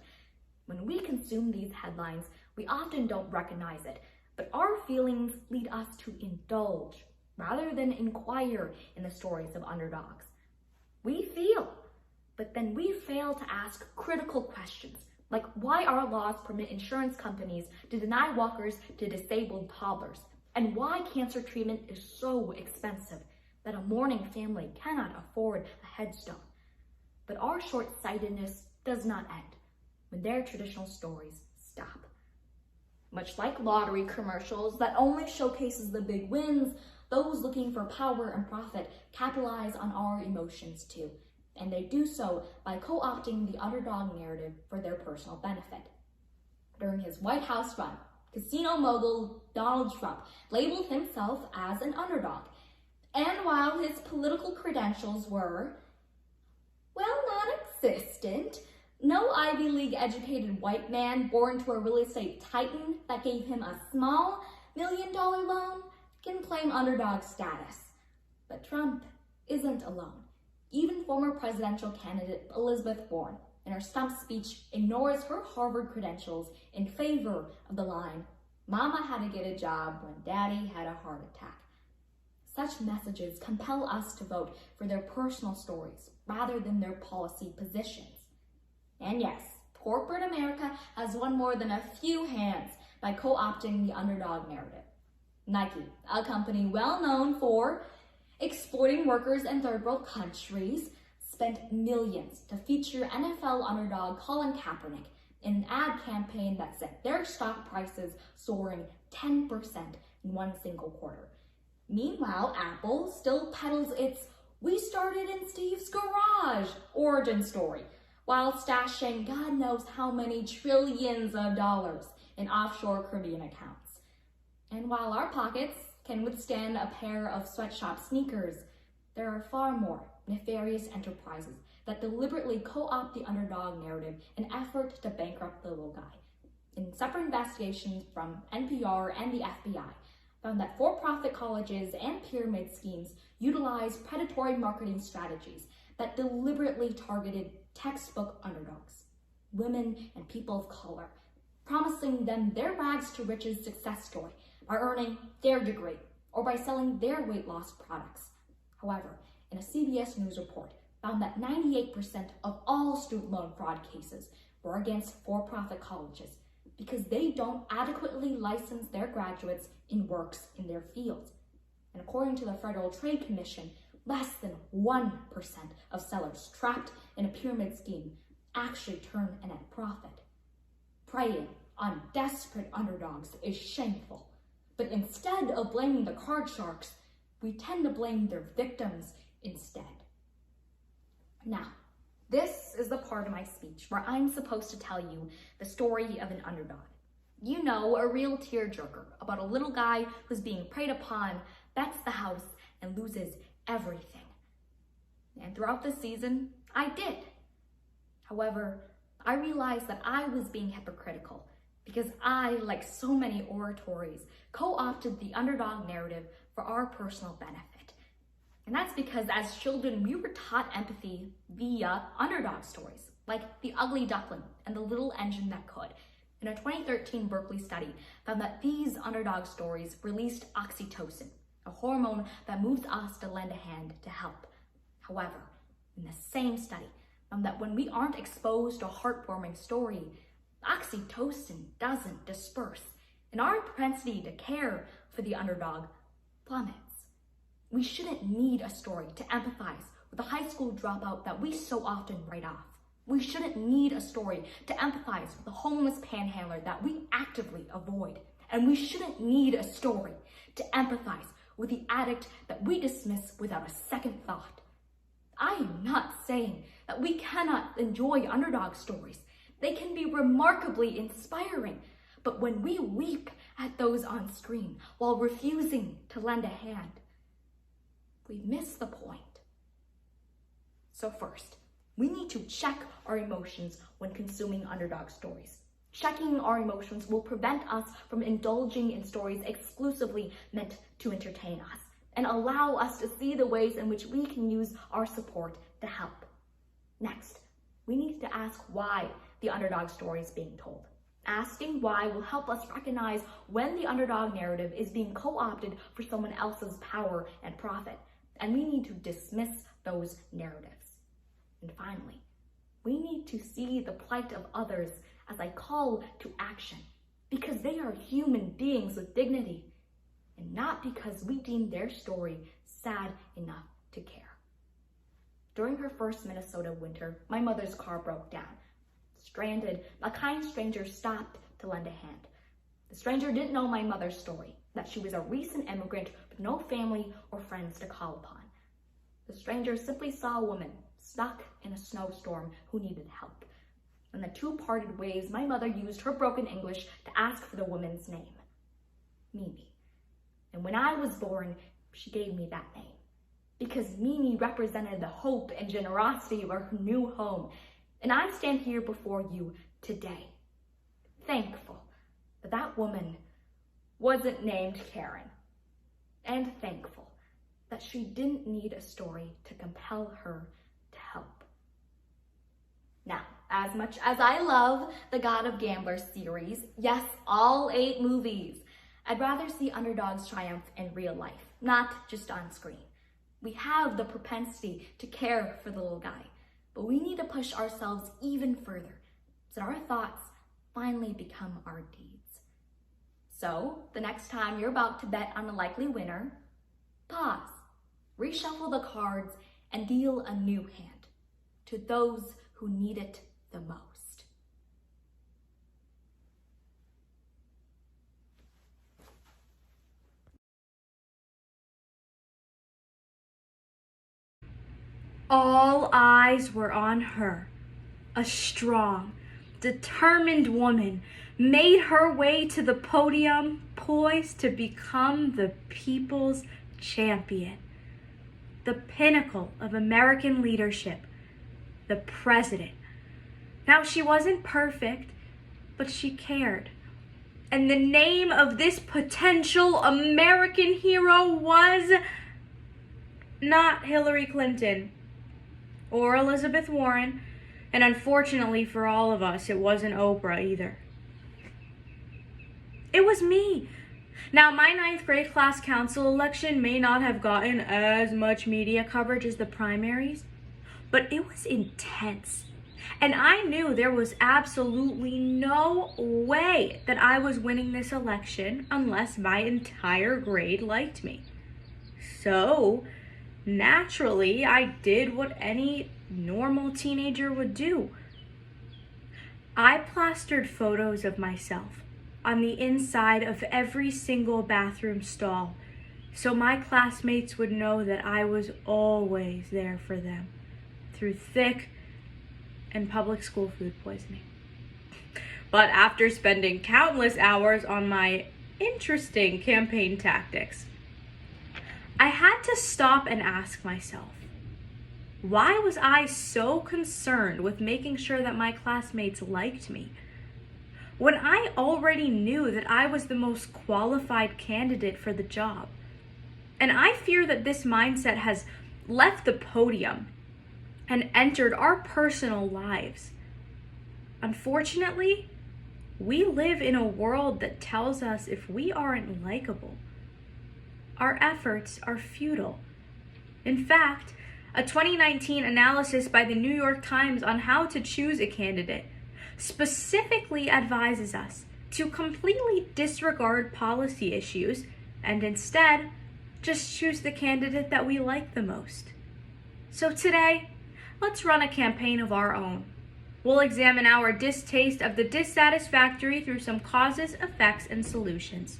[SPEAKER 4] When we consume these headlines, we often don't recognize it, but our feelings lead us to indulge rather than inquire in the stories of underdogs. We feel, but then we fail to ask critical questions, like why our laws permit insurance companies to deny walkers to disabled toddlers, and why cancer treatment is so expensive that a mourning family cannot afford a headstone. But our short-sightedness does not end when their traditional stories stop. Much like lottery commercials that only showcases the big wins, those looking for power and profit capitalize on our emotions too, and they do so by co-opting the underdog narrative for their personal benefit. During his White House run, casino mogul Donald Trump labeled himself as an underdog, and while his political credentials were, well, non-existent, no Ivy League educated white man born to a real estate titan that gave him a small $1 million loan can claim underdog status. But Trump isn't alone. Even former presidential candidate Elizabeth Warren, in her stump speech, ignores her Harvard credentials in favor of the line, "Mama had to get a job when Daddy had a heart attack." Such messages compel us to vote for their personal stories rather than their policy positions. And yes, corporate America has won more than a few hands by co-opting the underdog narrative. Nike, a company well known for exploiting workers in third world countries, spent millions to feature NFL underdog Colin Kaepernick in an ad campaign that sent their stock prices soaring 10% in one single quarter. Meanwhile, Apple still peddles its "we started in Steve's garage" origin story, while stashing God knows how many trillions of dollars in offshore Caribbean accounts. And while our pockets can withstand a pair of sweatshop sneakers, there are far more nefarious enterprises that deliberately co-opt the underdog narrative in an effort to bankrupt the little guy. In separate investigations from NPR and the FBI, found that for-profit colleges and pyramid schemes utilize predatory marketing strategies that deliberately targeted textbook underdogs. women and people of color, promising them their rags to riches success story by earning their degree or by selling their weight loss products. However, in a CBS News report, found that 98% of all student loan fraud cases were against for-profit colleges because they don't adequately license their graduates in works in their fields. And according to the Federal Trade Commission, less than 1% of sellers trapped in a pyramid scheme actually turn a net profit. Preying on desperate underdogs is shameful, but instead of blaming the card sharks, we tend to blame their victims instead. Now, this is the part of my speech where I'm supposed to tell you the story of an underdog. You know, a real tearjerker about a little guy who's being preyed upon, bets the house, and loses everything. And throughout the season, I did. However, I realized that I was being hypocritical because I, like so many oratories, co-opted the underdog narrative for our personal benefit. And that's because as children, we were taught empathy via underdog stories, like The Ugly Duckling and The Little Engine That Could. And a 2013 Berkeley study found that these underdog stories released oxytocin, a hormone that moves us to lend a hand to help. However, in the same study, found that when we aren't exposed to a heartwarming story, oxytocin doesn't disperse, and our propensity to care for the underdog plummets. We shouldn't need a story to empathize with the high school dropout that we so often write off. We shouldn't need a story to empathize with the homeless panhandler that we actively avoid. And we shouldn't need a story to empathize with the addict that we dismiss without a second thought. I am not saying that we cannot enjoy underdog stories. They can be remarkably inspiring. But when we weep at those on screen while refusing to lend a hand, we miss the point. So first, we need to check our emotions when consuming underdog stories. Checking our emotions will prevent us from indulging in stories exclusively meant to entertain us and allow us to see the ways in which we can use our support to help. Next, we need to ask why the underdog story is being told. Asking why will help us recognize when the underdog narrative is being co-opted for someone else's power and profit, and we need to dismiss those narratives. And finally, we need to see the plight of others as a call to action, because they are human beings with dignity, and not because we deem their story sad enough to care. During her first Minnesota winter, my mother's car broke down. Stranded, a kind stranger stopped to lend a hand. The stranger didn't know my mother's story, that she was a recent immigrant with no family or friends to call upon. The stranger simply saw a woman stuck in a snowstorm who needed help. When the two parted ways, my mother used her broken English to ask for the woman's name, Mimi. And when I was born, she gave me that name, because Mimi represented the hope and generosity of her new home. And I stand here before you today, thankful that that woman wasn't named Karen, and thankful that she didn't need a story to compel her to help. Now, as much as I love the God of Gamblers series, yes, all 8 movies, I'd rather see underdogs triumph in real life, not just on screen. We have the propensity to care for the little guy, but we need to push ourselves even further so our thoughts finally become our deeds. So, the next time you're about to bet on a likely winner, pause, reshuffle the cards, and deal a new hand to those who need it the most.
[SPEAKER 5] All eyes were on her. A strong, determined woman made her way to the podium, poised to become the people's champion. The pinnacle of American leadership, the president. Now, she wasn't perfect, but she cared. And the name of this potential American hero was not Hillary Clinton or Elizabeth Warren, And unfortunately for all of us, it wasn't Oprah either. It was me. Now, my 9th grade class council election may not have gotten as much media coverage as the primaries, but it was intense. And I knew there was absolutely no way that I was winning this election unless my entire grade liked me. So, naturally, I did what any normal teenager would do. I plastered photos of myself on the inside of every single bathroom stall so my classmates would know that I was always there for them through thick and public school food poisoning. But after spending countless hours on my interesting campaign tactics, I had to stop and ask myself, why was I so concerned with making sure that my classmates liked me when I already knew that I was the most qualified candidate for the job? And I fear that this mindset has left the podium and entered our personal lives. Unfortunately, we live in a world that tells us if we aren't likable, our efforts are futile. In fact, a 2019 analysis by the New York Times on how to choose a candidate specifically advises us to completely disregard policy issues and instead just choose the candidate that we like the most. So today, let's run a campaign of our own. We'll examine our distaste of the dissatisfactory through some causes, effects, and solutions.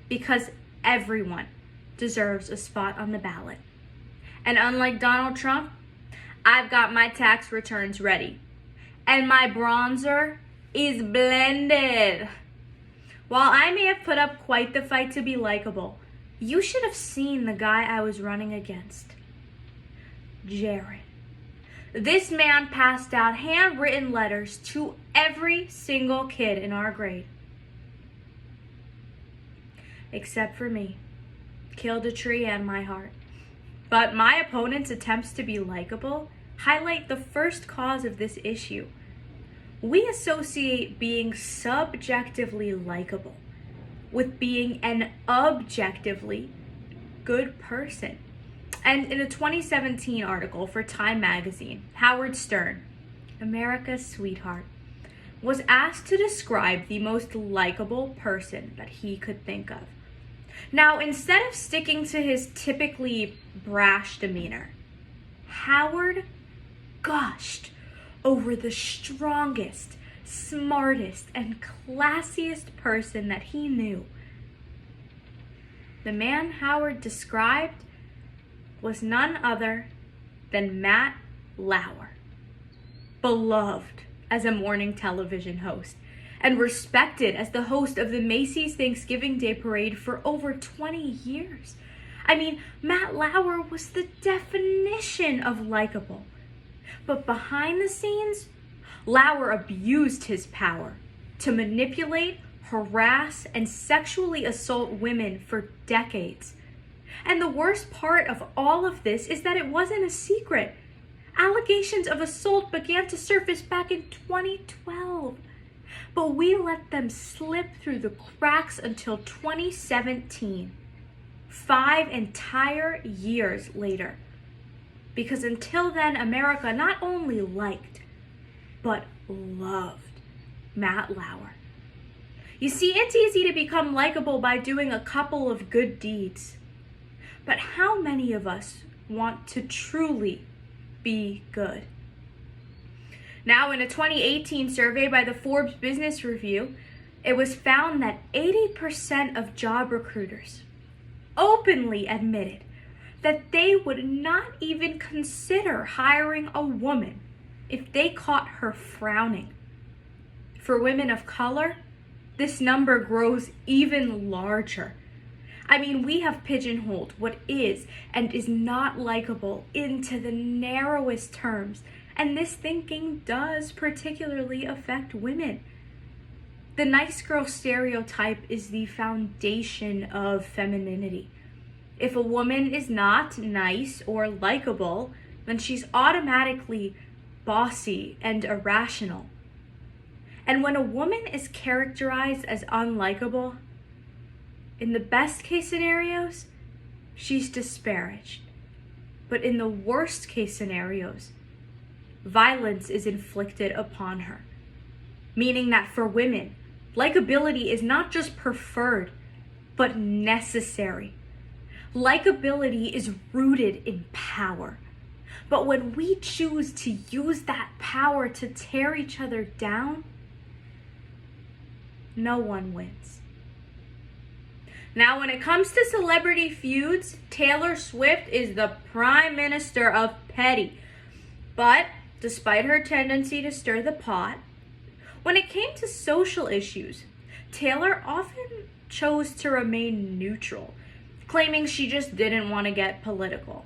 [SPEAKER 5] Because everyone deserves a spot on the ballot. And unlike Donald Trump, I've got my tax returns ready. And my bronzer is blended. While I may have put up quite the fight to be likable, you should have seen the guy I was running against. Jared. This man passed out handwritten letters to every single kid in our grade. Except for me. Killed a tree and my heart. But my opponent's attempts to be likable highlight the first cause of this issue. We associate being subjectively likable with being an objectively good person. And in a 2017 article for Time magazine, Howard Stern, America's sweetheart, was asked to describe the most likable person that he could think of. Now, instead of sticking to his typically brash demeanor, Howard gushed over the strongest, smartest, and classiest person that he knew. The man Howard described was none other than Matt Lauer, beloved as a morning television host and respected as the host of the Macy's Thanksgiving Day Parade for over 20 years. I mean, Matt Lauer was the definition of likable. But behind the scenes, Lauer abused his power to manipulate, harass, and sexually assault women for decades. And the worst part of all of this is that it wasn't a secret. Allegations of assault began to surface back in 2012. But we let them slip through the cracks until 2017. 5 entire years later. Because until then, America not only liked, but loved Matt Lauer. You see, it's easy to become likable by doing a couple of good deeds. But how many of us want to truly be good? Now, in a 2018 survey by the Forbes Business Review, it was found that 80% of job recruiters openly admitted that they would not even consider hiring a woman if they caught her frowning. For women of color, this number grows even larger. I mean, we have pigeonholed what is and is not likable into the narrowest terms, and this thinking does particularly affect women. The nice girl stereotype is the foundation of femininity. If a woman is not nice or likable, then she's automatically bossy and irrational. And when a woman is characterized as unlikable, in the best case scenarios, she's disparaged. But in the worst case scenarios, violence is inflicted upon her. Meaning that for women, likability is not just preferred, but necessary. Likability is rooted in power. But when we choose to use that power to tear each other down, no one wins. Now, when it comes to celebrity feuds, Taylor Swift is the prime minister of petty. But despite her tendency to stir the pot, when it came to social issues, Taylor often chose to remain neutral, claiming she just didn't want to get political.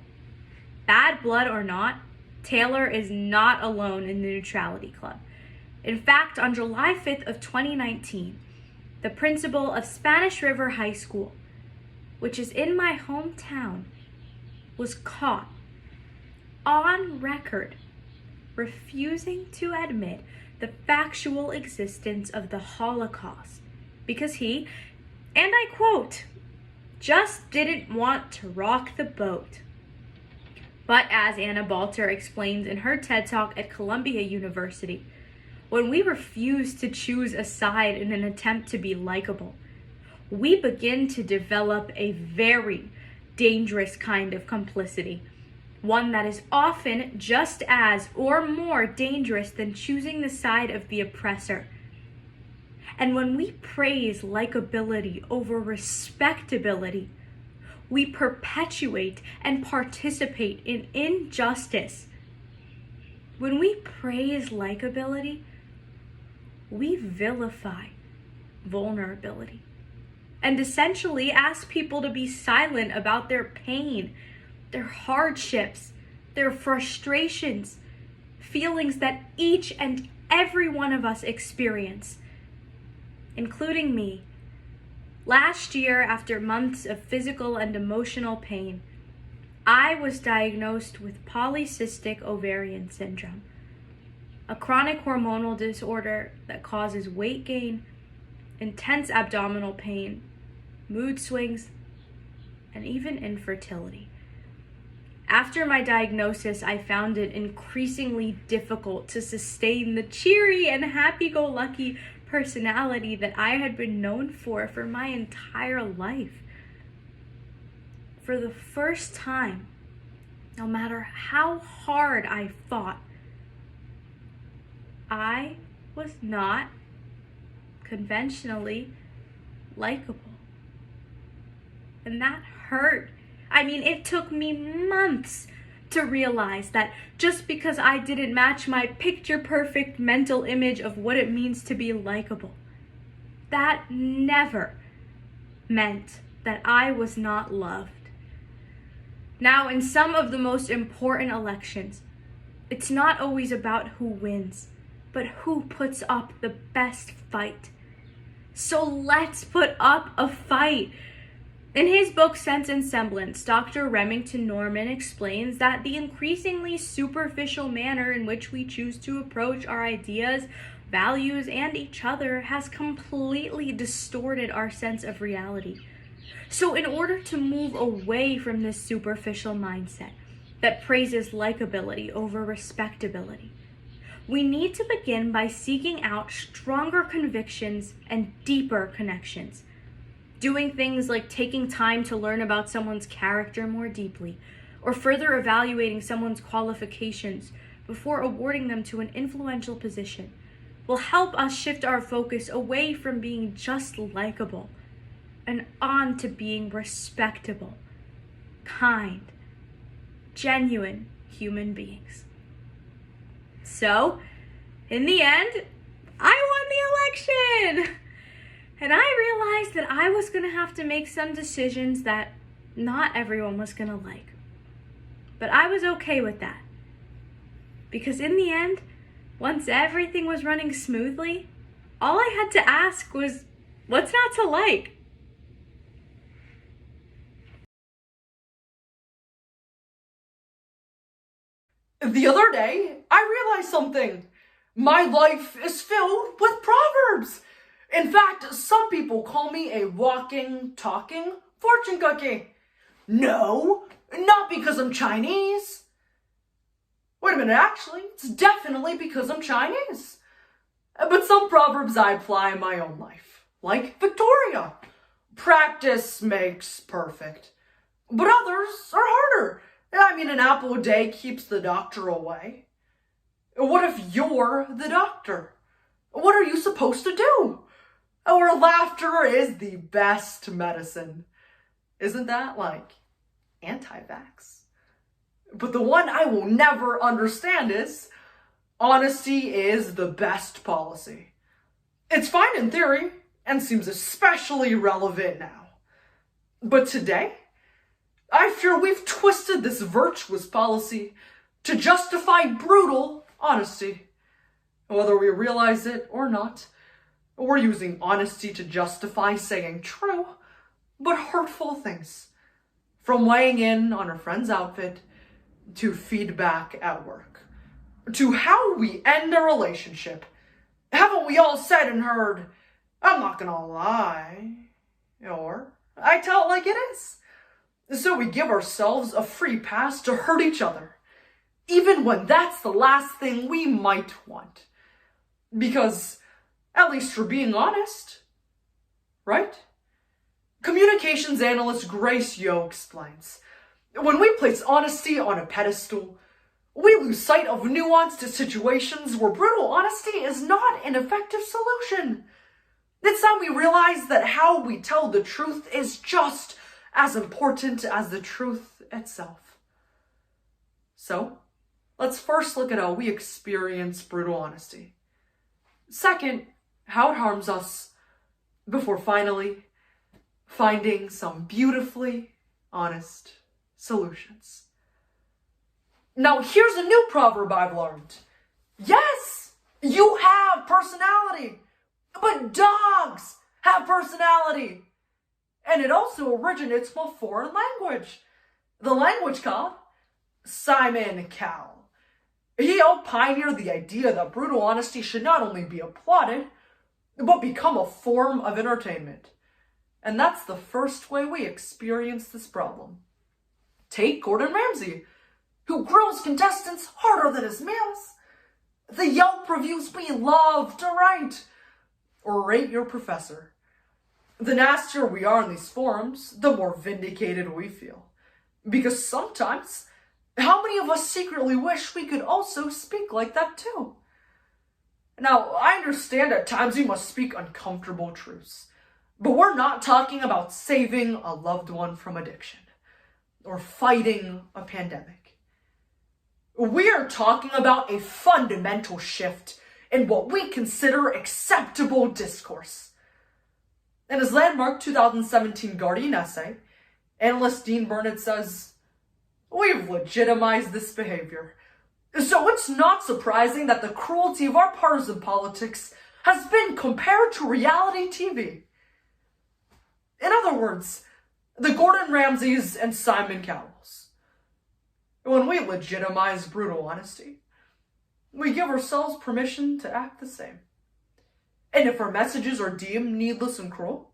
[SPEAKER 5] Bad blood or not, Taylor is not alone in the neutrality club. In fact, on July 5th of 2019, the principal of Spanish River High School, which is in my hometown, was caught on record refusing to admit the factual existence of the Holocaust because he, and I quote, just didn't want to rock the boat. But as Anna Balter explains in her TED Talk at Columbia University, when we refuse to choose a side in an attempt to be likable, we begin to develop a very dangerous kind of complicity, one that is often just as or more dangerous than choosing the side of the oppressor. And when we praise likability over respectability, we perpetuate and participate in injustice. When we praise likability, we vilify vulnerability and essentially ask people to be silent about their pain, their hardships, their frustrations, feelings that each and every one of us experience, including me. Last year, after months of physical and emotional pain, I was diagnosed with polycystic ovarian syndrome, a chronic hormonal disorder that causes weight gain, intense abdominal pain, mood swings, and even infertility. After my diagnosis, I found it increasingly difficult to sustain the cheery and happy-go-lucky personality that I had been known for my entire life. For the first time, no matter how hard I fought, I was not conventionally likable. And that hurt. I mean, it took me months to realize that just because I didn't match my picture-perfect mental image of what it means to be likable, that never meant that I was not loved. Now, in some of the most important elections, it's not always about who wins, but who puts up the best fight. So let's put up a fight. In his book, Sense and Semblance, Dr. Remington Norman explains that the increasingly superficial manner in which we choose to approach our ideas, values, and each other has completely distorted our sense of reality. So in order to move away from this superficial mindset that praises likability over respectability, we need to begin by seeking out stronger convictions and deeper connections. Doing things like taking time to learn about someone's character more deeply, or further evaluating someone's qualifications before awarding them to an influential position, will help us shift our focus away from being just likable and on to being respectable, kind, genuine human beings. So, in the end, I won the election! And I realized that I was going to have to make some decisions that not everyone was going to like. But I was okay with that. Because in the end, once everything was running smoothly, all I had to ask was, what's not to like?
[SPEAKER 6] The other day, I realized something. My life is filled with proverbs. In fact, some people call me a walking, talking fortune cookie. No, not because I'm Chinese. Wait a minute, actually, it's definitely because I'm Chinese. But some proverbs I apply in my own life, like Victoria. Practice makes perfect. But others are harder. I mean, an apple a day keeps the doctor away. What if you're the doctor? What are you supposed to do? Or laughter is the best medicine. Isn't that like anti-vax? But the one I will never understand is honesty is the best policy. It's fine in theory and seems especially relevant now. But today, I fear we've twisted this virtuous policy to justify brutal honesty. Whether we realize it or not, we're using honesty to justify saying true, but hurtful things. From weighing in on a friend's outfit, to feedback at work, to how we end a relationship. Haven't we all said and heard, I'm not gonna lie, or I tell it like it is. So we give ourselves a free pass to hurt each other, even when that's the last thing we might want. Because, at least we're being honest, right? Communications analyst Grace Yo explains, when we place honesty on a pedestal, we lose sight of nuanced situations where brutal honesty is not an effective solution. It's time we realize that how we tell the truth is just as important as the truth itself. So, let's first look at how we experience brutal honesty. Second, how it harms us, before finally finding some beautifully honest solutions. Now, here's a new proverb I've learned. Yes, you have personality, but dogs have personality. And it also originates from a foreign language. The language called Simon Cowell. He helped pioneer the idea that brutal honesty should not only be applauded, but become a form of entertainment. And that's the first way we experience this problem. Take Gordon Ramsay, who grills contestants harder than his meals. The Yelp reviews we love to write. Or rate your professor. The nastier we are in these forums, the more vindicated we feel. Because sometimes, how many of us secretly wish we could also speak like that too? Now, I understand at times we must speak uncomfortable truths. But we're not talking about saving a loved one from addiction or fighting a pandemic. We are talking about a fundamental shift in what we consider acceptable discourse. In his landmark 2017 Guardian essay, analyst Dean Burnett says, we've legitimized this behavior. So it's not surprising that the cruelty of our partisan politics has been compared to reality TV. In other words, the Gordon Ramsays and Simon Cowells. When we legitimize brutal honesty, we give ourselves permission to act the same. And if our messages are deemed needless and cruel,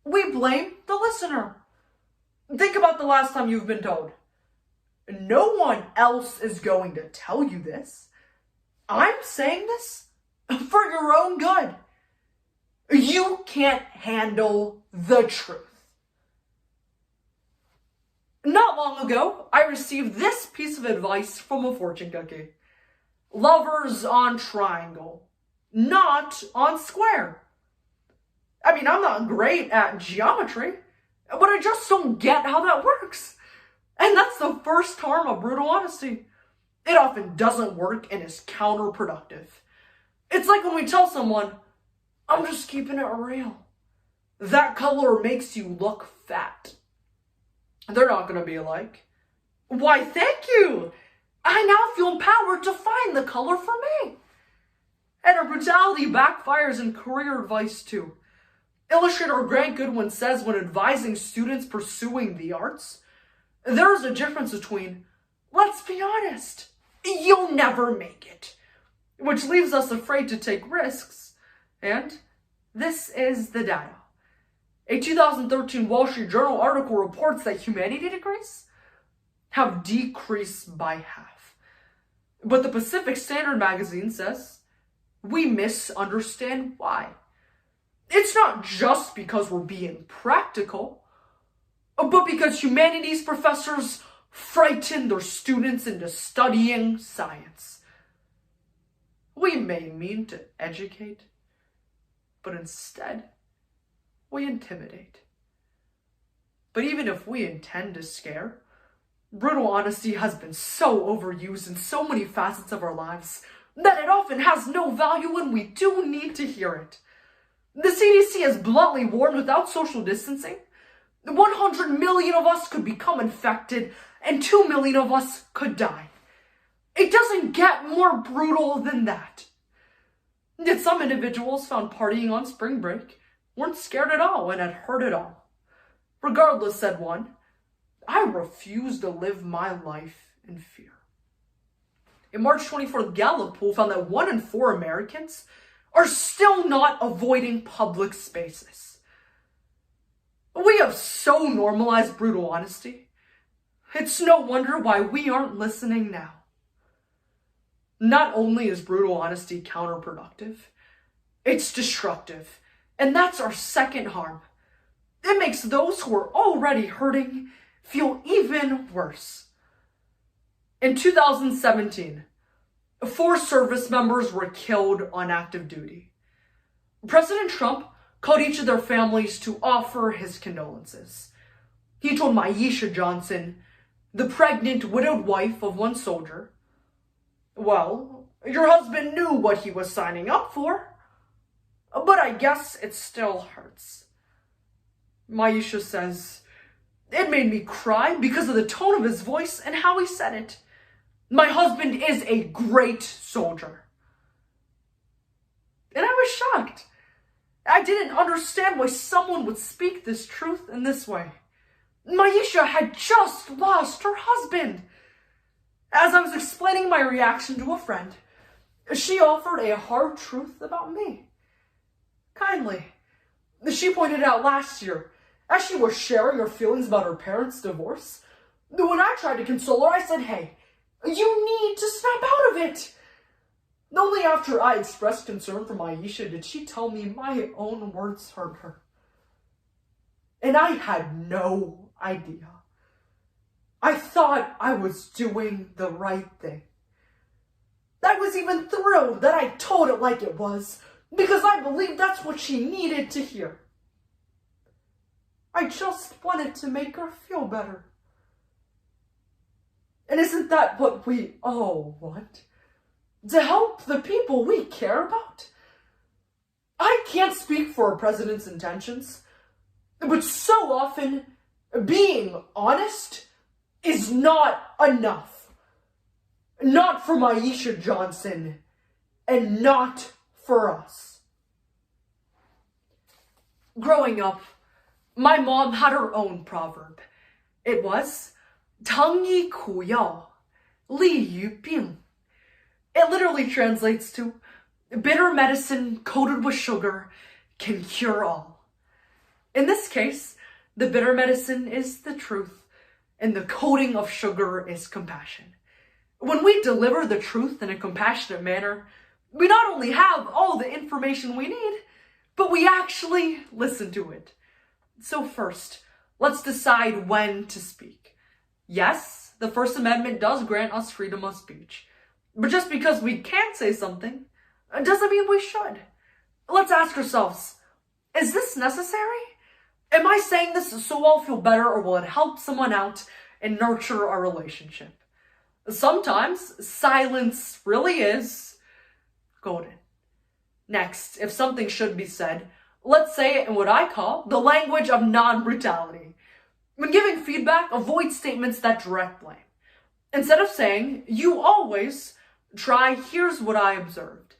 [SPEAKER 6] we blame the listener. Think about the last time you've been told, no one else is going to tell you this. I'm saying this for your own good. You can't handle the truth. Not long ago, I received this piece of advice from a fortune cookie. Lovers on triangle, not on square. I mean, I'm not great at geometry, but I just don't get how that works. And that's the first harm of brutal honesty. It often doesn't work and is counterproductive. It's like when we tell someone, I'm just keeping it real. That color makes you look fat. They're not going to be like, why, thank you. I now feel empowered to find the color for me. And our brutality backfires in career advice too. Illustrator Grant Goodwin says when advising students pursuing the arts, there is a difference between, let's be honest, you'll never make it. Which leaves us afraid to take risks. And this is the data. A 2013 Wall Street Journal article reports that humanity degrees have decreased by half. But the Pacific Standard magazine says we misunderstand why. It's not just because we're being practical, but because humanities professors frighten their students into studying science. We may mean to educate, but instead, we intimidate. But even if we intend to scare, brutal honesty has been so overused in so many facets of our lives that it often has no value when we do need to hear it. The CDC has bluntly warned without social distancing, 100 million of us could become infected and 2 million of us could die. It doesn't get more brutal than that. Yet some individuals found partying on spring break weren't scared at all and had heard it all. Regardless, said one, I refuse to live my life in fear. A March 24th Gallup poll found that 1 in 4 Americans are still not avoiding public spaces. We have so normalized brutal honesty. It's no wonder why we aren't listening now. Not only is brutal honesty counterproductive, it's destructive. And that's our second harm. It makes those who are already hurting feel even worse. In 2017, 4 service members were killed on active duty. President Trump called each of their families to offer his condolences. He told Maisha Johnson, the pregnant, widowed wife of one soldier, well, your husband knew what he was signing up for, but I guess it still hurts. Maisha says, it made me cry because of the tone of his voice and how he said it. My husband is a great soldier. And I was shocked. I didn't understand why someone would speak this truth in this way. Maisha had just lost her husband. As I was explaining my reaction to a friend, she offered a hard truth about me. Kindly, she pointed out last year, as she was sharing her feelings about her parents' divorce, when I tried to console her, I said, hey, you need to snap out of it. Only after I expressed concern for Maisha did she tell me my own words hurt her. And I had no idea. I thought I was doing the right thing. I was even thrilled that I told it like it was, because I believed that's what she needed to hear. I just wanted to make her feel better. And isn't that what we all want? To help the people we care about? I can't speak for a president's intentions, but so often, being honest is not enough. Not for Maisha Johnson, and not for us. Growing up, my mom had her own proverb. It was, 糖衣苦药,利于病. It literally translates to, bitter medicine coated with sugar can cure all. In this case, the bitter medicine is the truth, and the coating of sugar is compassion. When we deliver the truth in a compassionate manner, we not only have all the information we need, but we actually listen to it. So first, let's decide when to speak. Yes, the First Amendment does grant us freedom of speech. But just because we can't say something, doesn't mean we should. Let's ask ourselves, is this necessary? Am I saying this so I'll feel better, or will it help someone out and nurture our relationship? Sometimes silence really is golden. Next, if something should be said, let's say it in what I call the language of non-brutality. When giving feedback, avoid statements that direct blame. Instead of saying, you always, try, here's what I observed.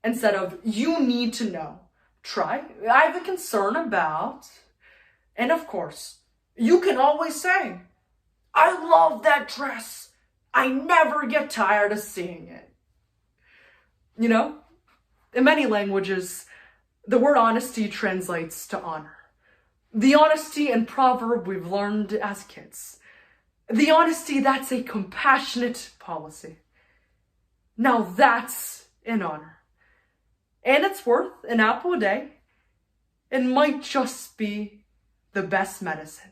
[SPEAKER 6] Instead of, you need to know, try, I have a concern about. And of course, you can always say, I love that dress. I never get tired of seeing it. You know, in many languages, the word honesty translates to honor. The honesty and proverb we've learned as kids. The honesty that's a compassionate policy. Now that's an honor. And it's worth an apple a day. It might just be the best medicine.